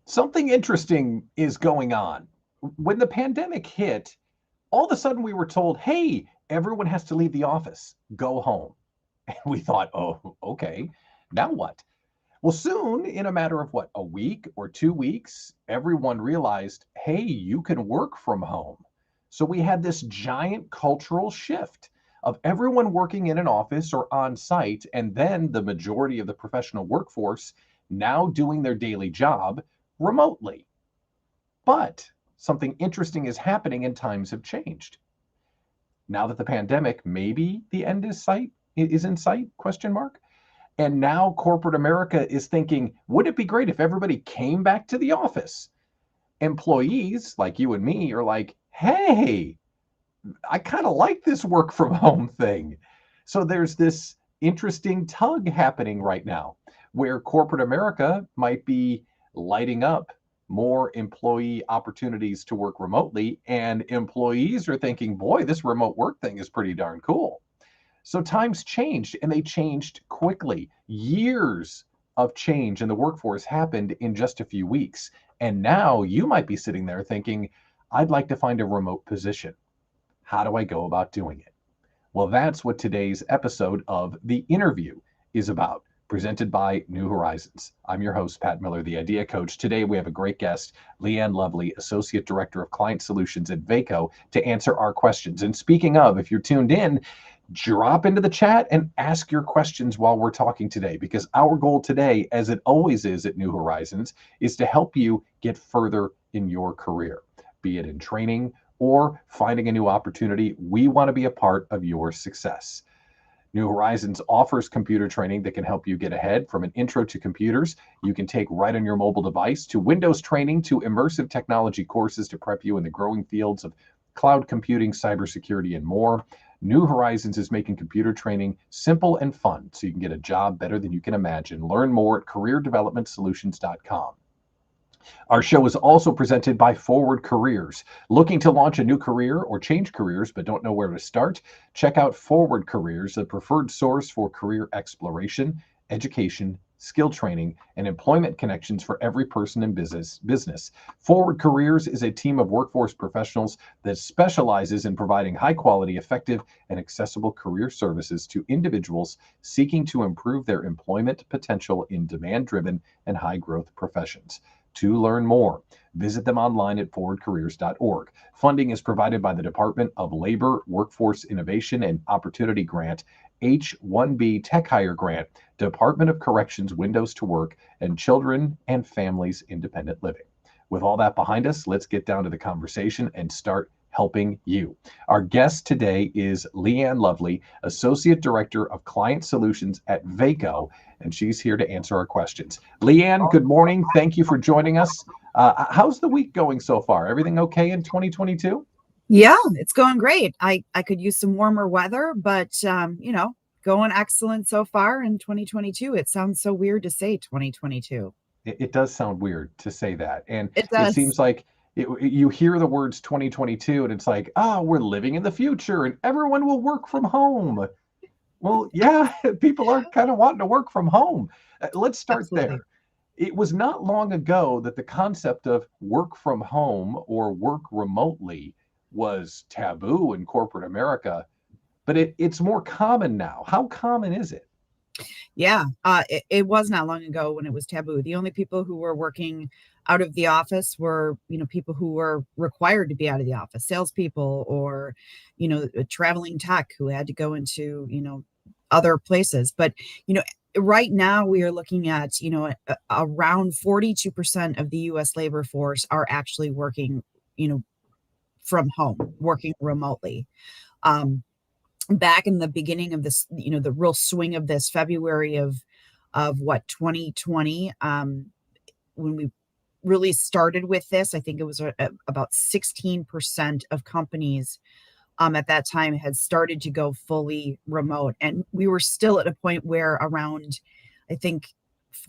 Something interesting is going on. When the pandemic hit, all of a sudden we were told, hey, everyone has to leave the office, go home. And we thought, oh, okay, now what? Well, soon, in a matter of what, a week or 2 weeks, everyone realized, hey, you can work from home. So we had this giant cultural shift of everyone working in an office or on site, and then the majority of the professional workforce now doing their daily job remotely. But something interesting is happening and times have changed. Now that the pandemic, maybe the end is in sight, question mark. And now corporate America is thinking, wouldn't it be great if everybody came back to the office? Employees like you and me are like, hey, I kind of like this work from home thing. So there's this interesting tug happening right now where corporate America might be lighting up more employee opportunities to work remotely. And employees are thinking, boy, this remote work thing is pretty darn cool. So times changed and they changed quickly. Years of change in the workforce happened in just a few weeks. And now you might be sitting there thinking, I'd like to find a remote position. How do I go about doing it? Well, that's what today's episode of The Interview is about, presented by New Horizons. I'm your host, Pat Miller, the Idea Coach. Today, we have a great guest, Leanne Lovely, Associate Director of Client Solutions at Vaco, to answer our questions. And speaking of, if you're tuned in, drop into the chat and ask your questions while we're talking today, because our goal today, as it always is at New Horizons, is to help you get further in your career, be it in training or finding a new opportunity. We want to be a part of your success. New Horizons offers computer training that can help you get ahead, from an intro to computers you can take right on your mobile device, to Windows training, to immersive technology courses to prep you in the growing fields of cloud computing, cybersecurity, and more. New Horizons is making computer training simple and fun so you can get a job better than you can imagine. Learn more at careerdevelopmentsolutions.com. Our show is also presented by Forward Careers. Looking to launch a new career or change careers but don't know where to start? Check out Forward Careers, the preferred source for career exploration, education, skill training, and employment connections for every person in business. Forward Careers is a team of workforce professionals that specializes in providing high-quality, effective, and accessible career services to individuals seeking to improve their employment potential in demand-driven and high-growth professions. To learn more, visit them online at forwardcareers.org. Funding is provided by the Department of Labor, Workforce Innovation and Opportunity Grant, H-1B Tech Hire Grant, Department of Corrections Windows to Work, and Children and Families Independent Living. With all that behind us, let's get down to the conversation and start helping you. Our guest today is Leanne Lovely, Associate Director of Client Solutions at Vaco, and she's here to answer our questions. Leanne, good morning. Thank you for joining us. How's the week going so far? Everything okay in 2022? Yeah, it's going great. I could use some warmer weather, but going excellent so far in 2022. It sounds so weird to say 2022. It does sound weird to say that. And It it does. seems like you hear the words 2022 and it's like, oh, we're living in the future and everyone will work from home. Well, yeah, people are kind of wanting to work from home. Let's start Absolutely. there. It was not long ago that the concept of work from home or work remotely was taboo in corporate America, but it's more common now. How common is it? Yeah, it was not long ago when it was taboo. The only people who were working out of the office were, people who were required to be out of the office, salespeople or, traveling tech who had to go into, other places. But, right now we are looking at, around 42% of the US labor force are actually working, from home, working remotely. Um, Back in the beginning of this, the real swing of this February of what 2020, when we really started with this, I think it was about 16% of companies at that time had started to go fully remote, and we were still at a point where around, I think,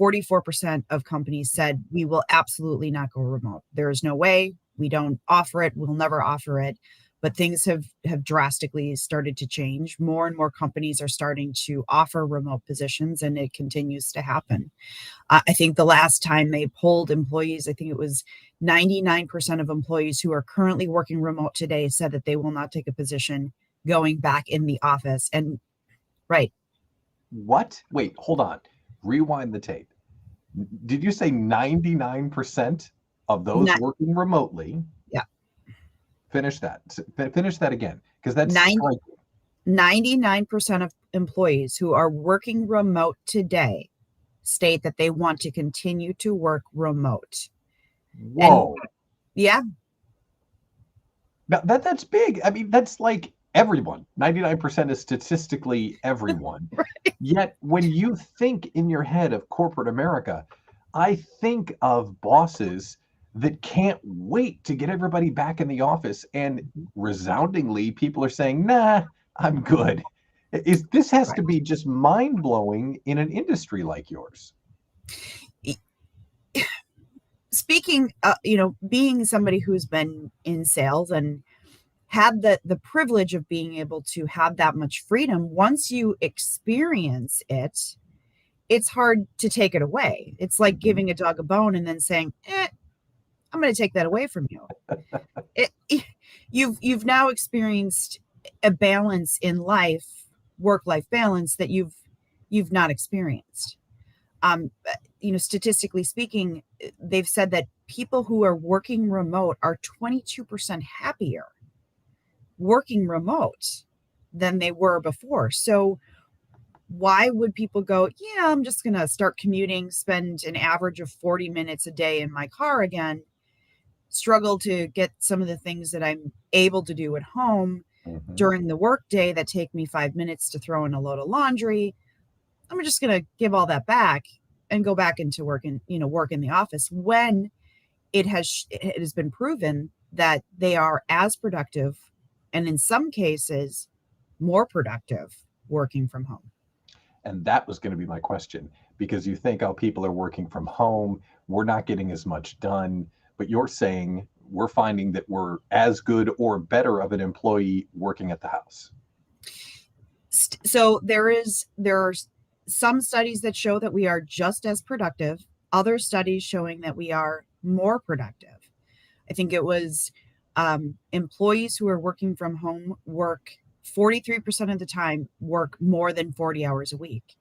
44% of companies said we will absolutely not go remote. There is no way. We don't offer it. We'll never offer it. but things have drastically started to change. More and more companies are starting to offer remote positions, and it continues to happen. I think the last time they polled employees, I think it was 99% of employees who are currently working remote today said that they will not take a position going back in the office. And right, What? Wait, hold on. Rewind the tape. Did you say 99% of those not, working remotely? yeah, Finish that. Finish that again, because that's nine striking. 99% of employees who are working remote today state that they want to continue to work remote. And Whoa. yeah, Now that's big. I mean, that's like everyone. 99% is statistically everyone. Yet when you think in your head of corporate America, I think of bosses that can't wait to get everybody back in the office, and resoundingly people are saying, "Nah, I'm good." Is this has to right. be just mind-blowing in an industry like yours? Speaking, being somebody who's been in sales and had the privilege of being able to have that much freedom, once you experience it, it's hard to take it away. It's like Mhm. giving a dog a bone and then saying, I'm going to take that away from you. You've now experienced a balance in life, work-life balance that you've not experienced. Statistically speaking, they've said that people who are working remote are 22% happier working remote than they were before. So why would people go, yeah, I'm just going to start commuting, spend an average of 40 minutes a day in my car again, struggle to get some of the things that I'm able to do at home Mhm. during the workday that take me 5 minutes to throw in a load of laundry. I'm just going to give all that back and go back into work in the office when it has been proven that they are as productive, and in some cases more productive, working from home. And that was going to be my question, because you think, oh, people are working from home, we're not getting as much done. But you're saying we're finding that we're as good or better of an employee working at the house. So there are some studies that show that we are just as productive, other studies showing that we are more productive. I think it was employees who are working from home work 43% of the time, work more than 40 hours a week,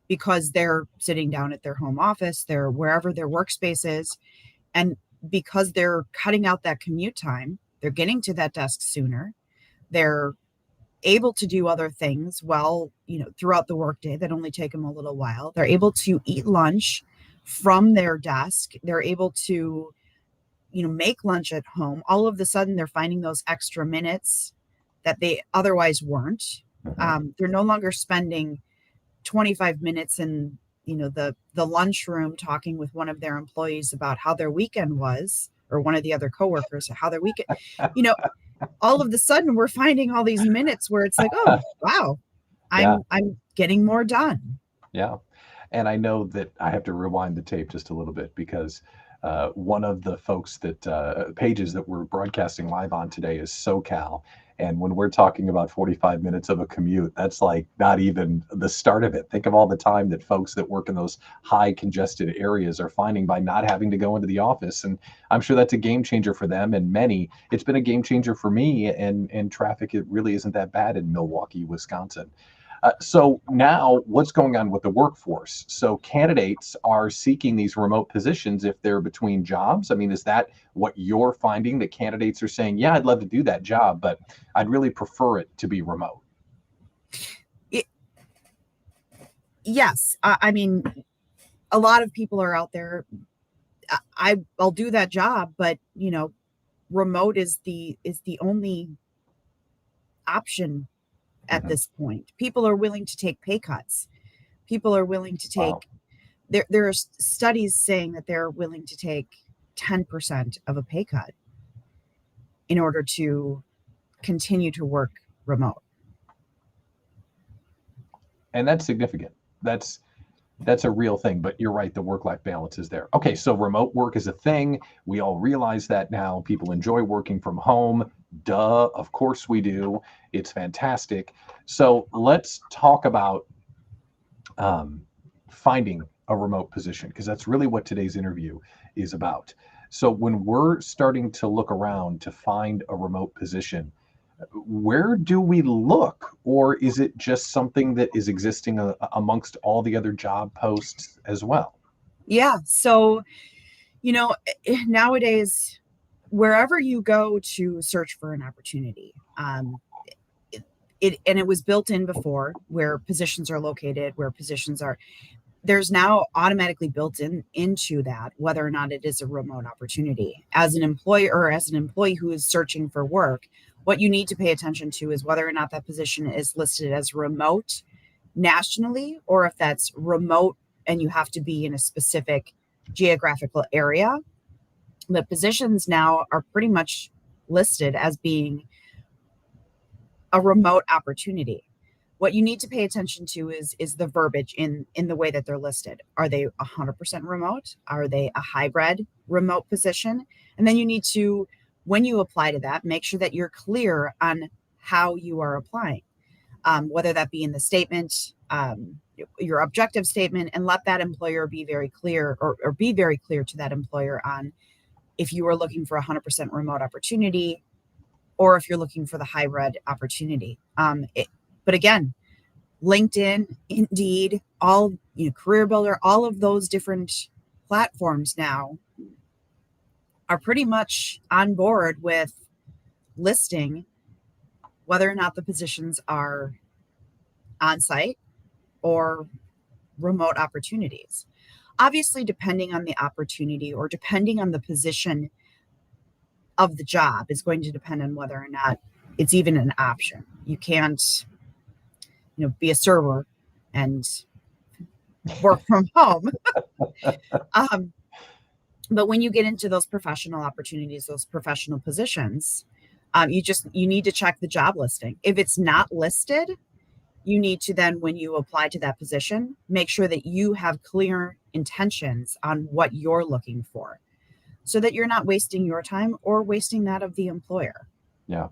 because they're sitting down at their home office, they're wherever their workspace is. And because they're cutting out that commute time, they're getting to that desk sooner. They're able to do other things throughout the workday that only take them a little while. They're able to eat lunch from their desk. They're able to, make lunch at home. All of a sudden, they're finding those extra minutes that they otherwise weren't. Mhm. They're no longer spending 25 minutes in the lunchroom talking with one of their employees about how their weekend was, or one of the other coworkers how their weekend you know all of the sudden we're finding all these minutes where it's like, oh wow, Yeah, I'm getting more done. yeah. And I know that I have to rewind the tape just a little bit, because one of the folks that pages that we're broadcasting live on today is SoCal. And when we're talking about 45 minutes of a commute, that's like not even the start of it. Think of all the time that folks that work in those high congested areas are finding by not having to go into the office. And I'm sure that's a game changer for them and many. It's been a game changer for me, and traffic, it really isn't that bad in Milwaukee, Wisconsin. So now what's going on with the workforce? So candidates are seeking these remote positions if they're between jobs. I mean, is that what you're finding, that candidates are saying, yeah, I'd love to do that job, but I'd really prefer it to be remote? It, yes, I mean, a lot of people are out there. I'll do that job, but remote is the only option at Mhm. this point. People are willing to take pay cuts. People are willing to Wow. take there are studies saying that they're willing to take 10% of a pay cut in order to continue to work remote. And that's significant. That's that's a real thing, but you're right, the work-life balance is there. Okay, so remote work is a thing. We all realize that now. People enjoy working from home. Duh, of course we do. It's fantastic. So let's talk about um, finding a remote position, because that's really what today's interview is about. So when we're starting to look around to find a remote position, where do we look? Or is it just something that is existing amongst all the other job posts as well? Yeah. So, nowadays, wherever you go to search for an opportunity, it was built in before where positions are located, where positions are there's now automatically built in into that whether or not it is a remote opportunity. As an employer or as an employee who is searching for work, what you need to pay attention to is whether or not that position is listed as remote nationally, or if that's remote and you have to be in a specific geographical area. The positions now are pretty much listed as being a remote opportunity. What you need to pay attention to is the verbiage in the way that they're listed. Are they 100% remote? Are they a hybrid remote position? And then you need to, when you apply to that, make sure that you're clear on how you are applying, whether that be in the statement, your objective statement, and let that employer be very clear, or be very clear to that employer on if you are looking for a 100% remote opportunity, or if you're looking for the hybrid opportunity. But again, LinkedIn, Indeed, all, Career Builder, all of those different platforms now are pretty much on board with listing whether or not the positions are on site or remote opportunities. Obviously, depending on the opportunity or depending on the position of the job is going to depend on whether or not it's even an option. You can't, be a server and work from home. um, but when you get into those professional opportunities, those professional positions, you need to check the job listing. If it's not listed, you need to then, when you apply to that position, make sure that you have clear intentions on what you're looking for, so that you're not wasting your time or wasting that of the employer. Yeah.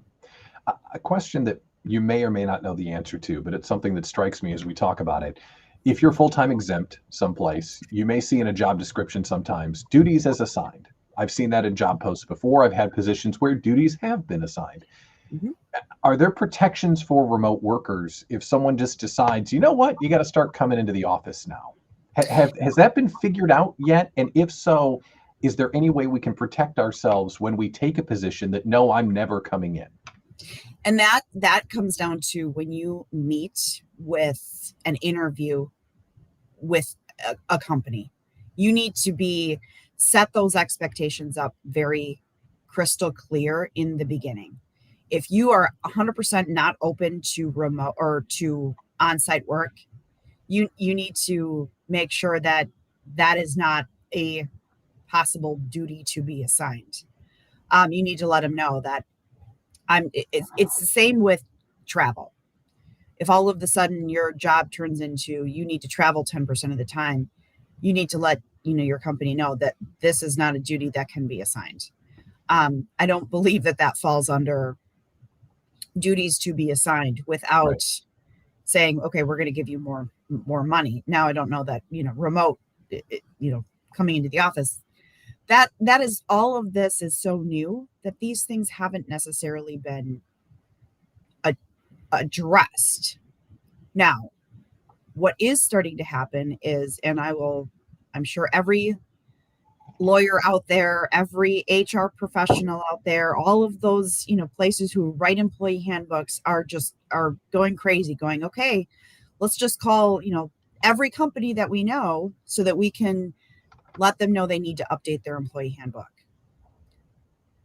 A question that you may or may not know the answer to, but it's something that strikes me as we talk about it. If you're full-time exempt someplace, you may see in a job description sometimes duties as assigned. I've seen that in job posts before. I've had positions where duties have been assigned. Mhm. Are there protections for remote workers if someone just decides, you know what, you got to start coming into the office now? Has that been figured out yet? And if so, is there any way we can protect ourselves when we take a position that, no, I'm never coming in? And that comes down to when you meet with an interview with a company, you need to be set those expectations up very crystal clear in the beginning. If you are 100% not open to remote or to on-site work, you need to make sure that that is not a possible duty to be assigned. You need to let them know that it's the same with travel. If all of the sudden your job turns into you need to travel 10% of the time, you need to let your company know that this is not a duty that can be assigned. I don't believe that falls under duties to be assigned without Right. saying, okay, we're going to give you more money. Now I don't know that remote, coming into the office, that is, all of this is so new that these things haven't necessarily been addressed. Now, what is starting to happen is, and I'm sure every lawyer out there, every HR professional out there, all of those, places who write employee handbooks are going crazy, going, okay, let's just call, every company that we know so that we can let them know they need to update their employee handbook.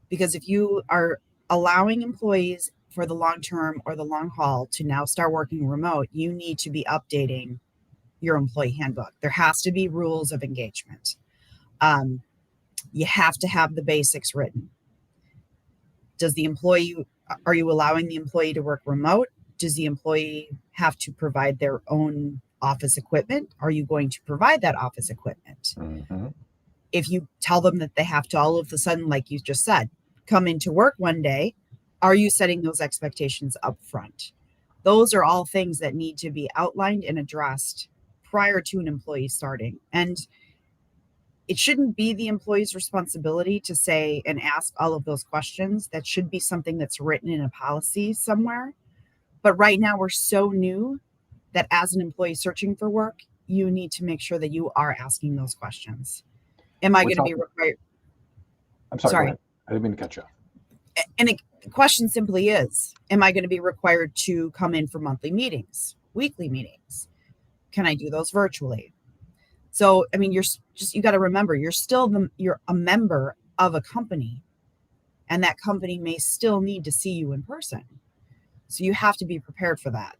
Because if you are allowing employees for the long term or the long haul to now start working remote, you need to be updating your employee handbook. There has to be rules of engagement. You have to have the basics written. Are you allowing the employee to work remote? Does the employee have to provide their own office equipment? Are you going to provide that office equipment? Mm-hmm. If you tell them that they have to all of a sudden, like you just said, come into work one day, Are you setting those expectations up front? Those are all things that need to be outlined and addressed prior to an employee starting. And it shouldn't be the employee's responsibility to say and ask all of those questions. That should be something that's written in a policy somewhere. But right now, we're so new that as an employee searching for work, you need to make sure that you are asking those questions. Am I We're going to be talking, required? I'm sorry, go Sorry. ahead. I didn't mean to cut you off. And the question simply is, am I going to be required to come in for monthly meetings, weekly meetings? Can I do those virtually? So, I mean, you got to remember, you're a member of a company, and that company may still need to see you in person. So you have to be prepared for that.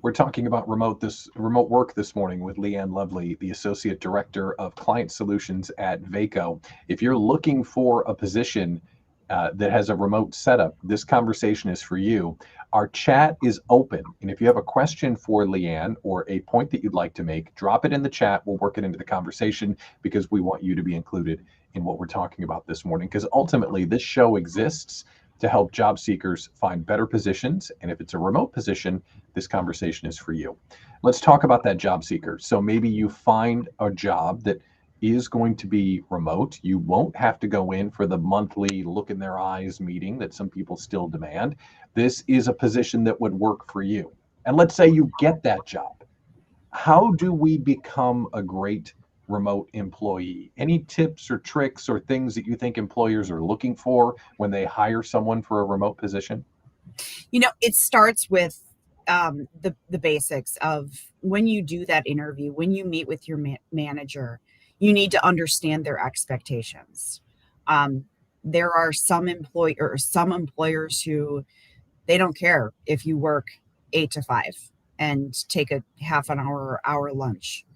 We're talking about remote work this morning with Leanne Lovely, the Associate Director of Client Solutions at Vaco. If you're looking for a position that has a remote setup, this conversation is for you. Our chat is open, and if you have a question for Leanne or a point that you'd like to make, drop it in the chat. We'll work it into the conversation because we want you to be included in what we're talking about this morning. Because ultimately, this show exists to help job seekers find better positions. And if it's a remote position, this conversation is for you. Let's talk about that job seeker. So maybe you find a job that is going to be remote. You won't have to go in for the monthly look in their eyes meeting that some people still demand. This is a position that would work for you. And let's say you get that job. How do we become a great remote employee? Any tips or tricks or things that you think employers are looking for when they hire someone for a remote position? It starts with the basics of when you do that interview, when you meet with your manager, you need to understand their expectations. Um, there are some employers who they don't care if you work 8 to 5 and take a half an hour or hour lunch.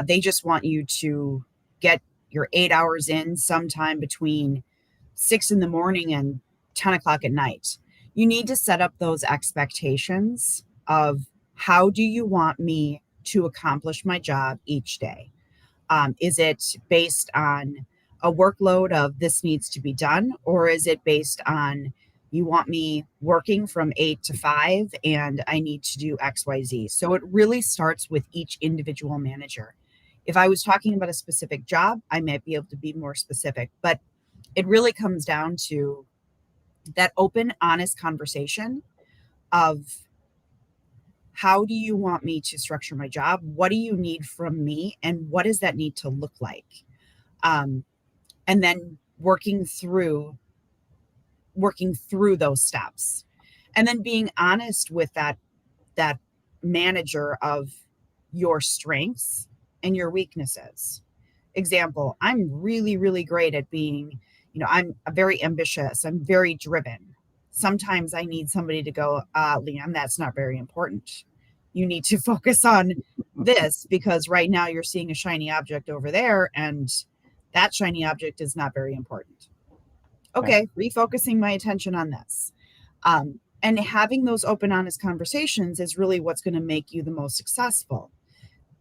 They just want you to get your 8 hours in sometime between 6 in the morning and 10 o'clock at night. You need to set up those expectations of how do you want me to accomplish my job each day? Is it based on a workload of this needs to be done, or is it based on you want me working from 8 to 5 and I need to do XYZ? So it really starts with each individual manager. If I was talking about a specific job, I might be able to be more specific, but it really comes down to that open, honest conversation of how do you want me to structure my job? What do you need from me? And what does that need to look like? Um, and then working through those steps, and then being honest with that manager of your strengths and your weaknesses. Example, I'm really, really great at being, I'm very ambitious. I'm very driven. Sometimes I need somebody to go, Liam, that's not very important. You need to focus on this because right now you're seeing a shiny object over there and that shiny object is not very important. Okay. Okay, refocusing my attention on this. And having those open, honest conversations is really what's going to make you the most successful.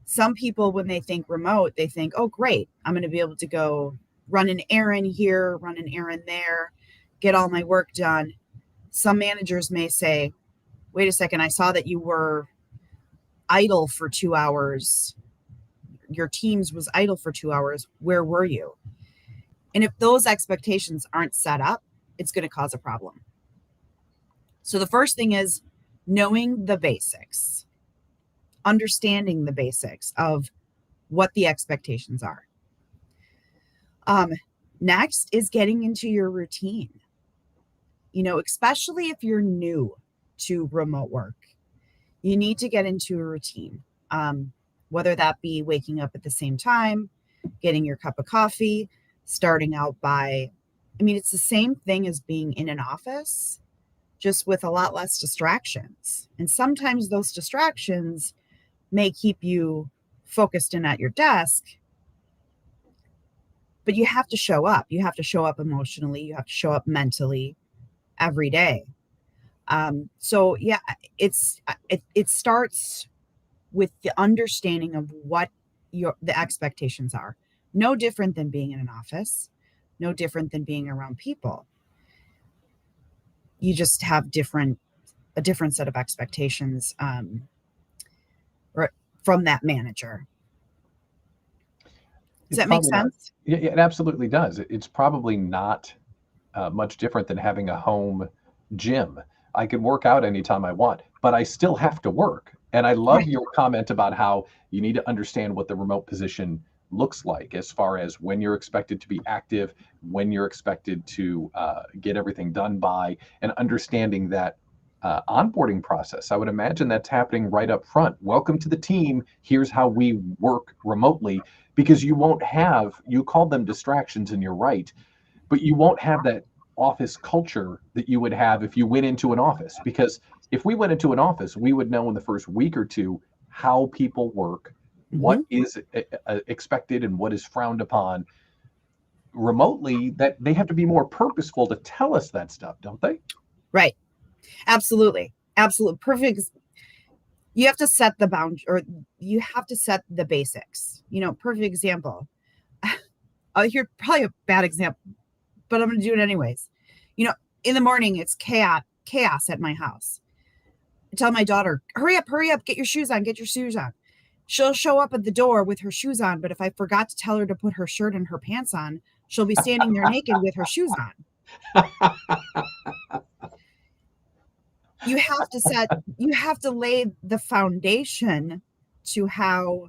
Some people, when they think remote, they think, oh, great, I'm going to be able to go run an errand here, run an errand there, get all my work done. Some managers may say, wait a second, I saw that you were idle for 2 hours. Your teams was idle for 2 hours. Where were you? And if those expectations aren't set up, it's going to cause a problem. So the first thing is knowing the basics, understanding the basics of what the expectations are. Next is getting into your routine, especially if you're new to remote work, you need to get into a routine, whether that be waking up at the same time, getting your cup of coffee, starting out it's the same thing as being in an office, just with a lot less distractions. And sometimes those distractions may keep you focused in at your desk, but you have to show up. You have to show up emotionally. You have to show up mentally every day. So yeah, it starts with the understanding of what the expectations are. No different than being in an office, no different than being around people. you just have a different set of expectations from that manager. Does It's that make probably not. sense? Yeah, it absolutely does. It's probably not much different than having a home gym. I can work out anytime I want, but I still have to work. And I love Right. your comment about how you need to understand what the remote position looks like as far as when you're expected to be active, when you're expected to get everything done by, and understanding that onboarding process. I would imagine that's happening right up front. Welcome to the team. Here's how we work remotely, because you won't have, you called them distractions, and you're right, but you won't have that office culture that you would have if you went into an office. Because if we went into an office, we would know in the first week or two how people work, what Hmm. is expected and what is frowned upon. Remotely, that they have to be more purposeful to tell us that stuff, don't they? Right. Absolutely. Absolute perfect. You have to set the bound, or you have to set the basics. Perfect example. Here, probably a bad example, but I'm going to do it anyways. You know, in the morning, it's chaos at my house. I tell my daughter, hurry up, get your shoes on, get your shoes on. She'll show up at the door with her shoes on, but if I forgot to tell her to put her shirt and her pants on, she'll be standing there naked with her shoes on. You have to lay the foundation to how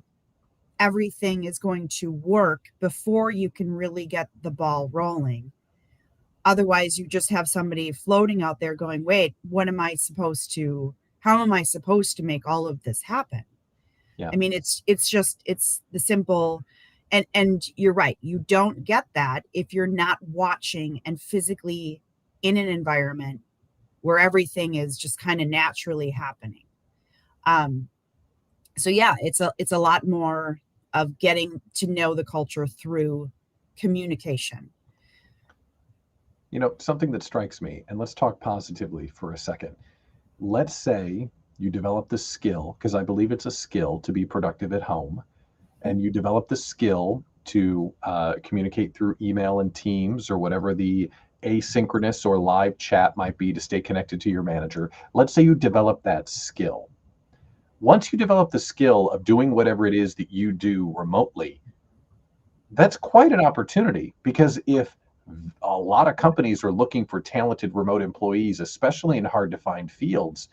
everything is going to work before you can really get the ball rolling. Otherwise, you just have somebody floating out there going, wait, how am I supposed to make all of this happen? Yeah. I mean, it's the simple, and you're right. You don't get that if you're not watching and physically in an environment where everything is just kind of naturally happening. Um, so yeah, it's a lot more of getting to know the culture through communication. Something that strikes me, and let's talk positively for a second. Let's say you develop the skill, because I believe it's a skill to be productive at home, and you develop the skill to communicate through email and Teams or whatever the asynchronous or live chat might be to stay connected to your manager. Let's say you develop that skill. Once you develop the skill of doing whatever it is that you do remotely, that's quite an opportunity, because if a lot of companies are looking for talented remote employees, especially in hard to find fields,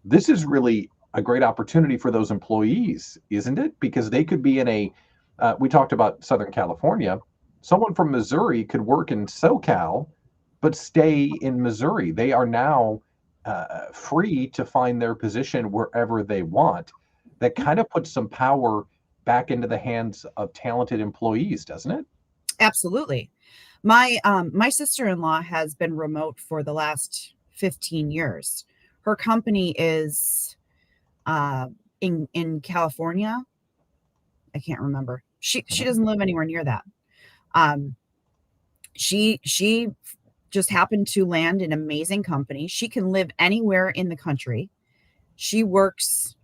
this is really a great opportunity for those employees, isn't it? Because they could be in we talked about Southern California. Someone from Missouri could work in SoCal, but stay in Missouri. They are now free to find their position wherever they want. That kind of puts some power back into the hands of talented employees, doesn't it? Absolutely. My sister-in-law has been remote for the last 15 years. Her company is uh in California. I can't remember. She Mhm. doesn't live anywhere near that. Um she just happened to land an amazing company. She can live anywhere in the country. She works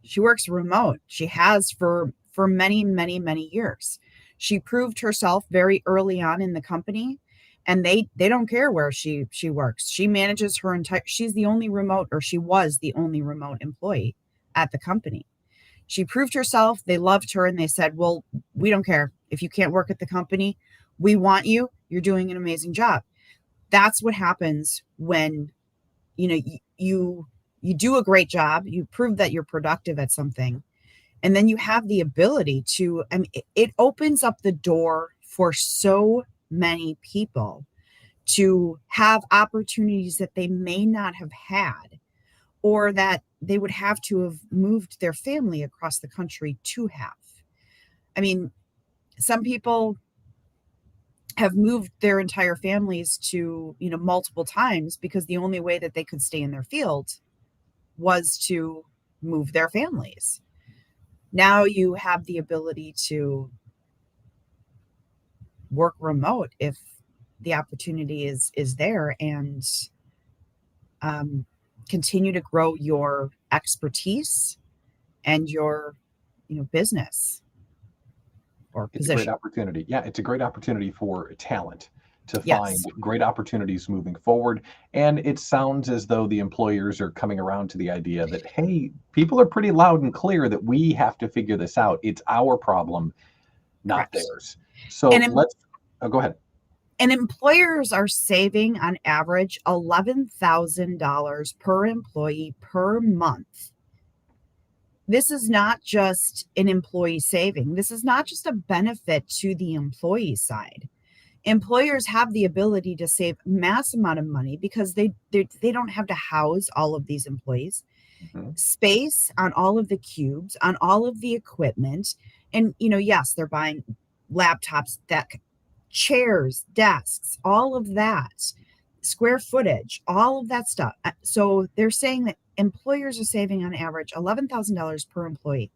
she works remote. She has for many, many, many years. She proved herself very early on in the company, and they don't care where she works. She manages her entire she's the only remote, or she was the only remote employee at the company. She proved herself, they loved her, and they said, "Well, we don't care. If you can't work at the company, we want you. You're doing an amazing job." That's what happens when, you do a great job, you prove that you're productive at something, and then you have the ability to, I mean, it opens up the door for so many people to have opportunities that they may not have had, or that they would have to have moved their family across the country to have. I mean, some people have moved their entire families to, multiple times because the only way that they could stay in their field was to move their families. Now you have the ability to work remote if the opportunity is there, and um, continue to grow your expertise and your business or It's a great position. opportunity. Yeah, it's a great opportunity for talent to find Yes, great opportunities moving forward. And it sounds as though the employers are coming around to the idea that, hey, people are pretty loud and clear that we have to figure this out. It's our problem, not correct. theirs. So And let's, oh, go ahead. And employers are saving on average $11,000 per employee per month. This is not just an employee saving. This is not just a benefit to the employee side. Employers have the ability to save mass amount of money because they don't have to house all of these employees. Mhm. Space on all of the cubes, on all of the equipment. And, yes, they're buying laptops, chairs, desks, all of that, square footage, all of that stuff. So they're saying that employers are saving on average $11,000 per employee.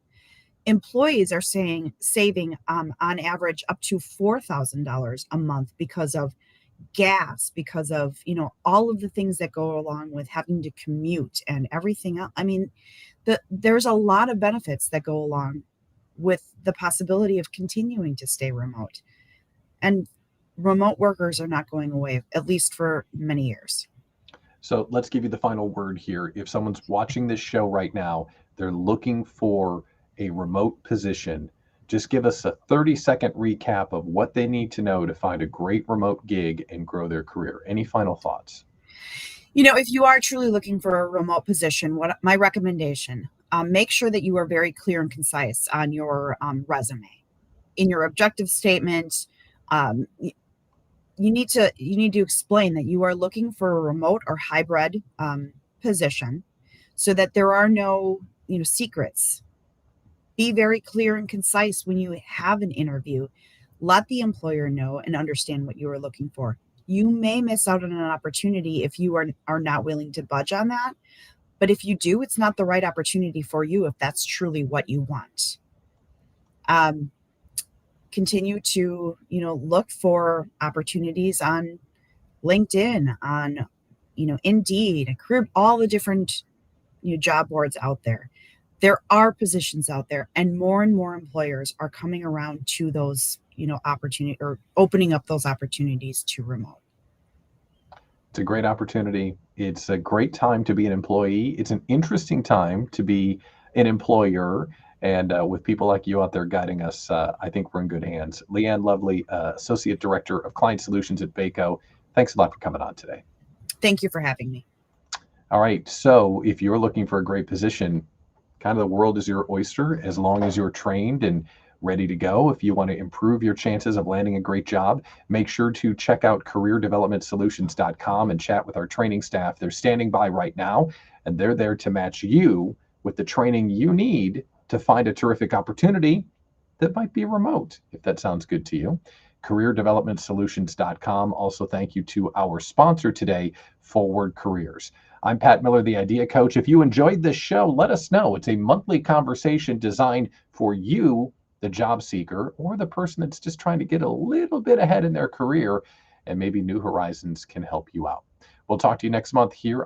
Employees are saving on average up to $4,000 a month because of gas, because of all of the things that go along with having to commute and everything else. I mean, there's a lot of benefits that go along with the possibility of continuing to stay remote. And remote workers are not going away, at least for many years. So let's give you the final word here. If someone's watching this show right now, they're looking for a remote position, just give us a 30-second recap of what they need to know to find a great remote gig and grow their career. Any final thoughts? If you are truly looking for a remote position, what my recommendation, make sure that you are very clear and concise on your resume. In your objective statement, you need to explain that you are looking for a remote or hybrid position, so that there are no secrets. Be very clear and concise when you have an interview. Let the employer know and understand what you are looking for. You may miss out on an opportunity if you are not willing to budge on that. But if you do, it's not the right opportunity for you if that's truly what you want. Continue to, look for opportunities on LinkedIn, on, Indeed, career, all the different job boards out there. There are positions out there, and more employers are coming around to those, opportunity, or opening up those opportunities to remote. It's a great opportunity. It's a great time to be an employee. It's an interesting time to be an employer. And with people like you out there guiding us, I think we're in good hands. Leanne Lovely, Associate Director of Client Solutions at Baco. Thanks a lot for coming on today. Thank you for having me. All right. So if you're looking for a great position, kind of the world is your oyster as long as you're trained and ready to go. If you want to improve your chances of landing a great job, make sure to check out careerdevelopmentsolutions.com and chat with our training staff. They're standing by right now, and they're there to match you with the training you need to find a terrific opportunity that might be remote, if that sounds good to you. careerdevelopmentsolutions.com. Also, thank you to our sponsor today, Forward Careers. I'm Pat Miller, the Idea Coach. If you enjoyed this show, let us know. It's a monthly conversation designed for you, the job seeker, or the person that's just trying to get a little bit ahead in their career, and maybe New Horizons can help you out. We'll talk to you next month here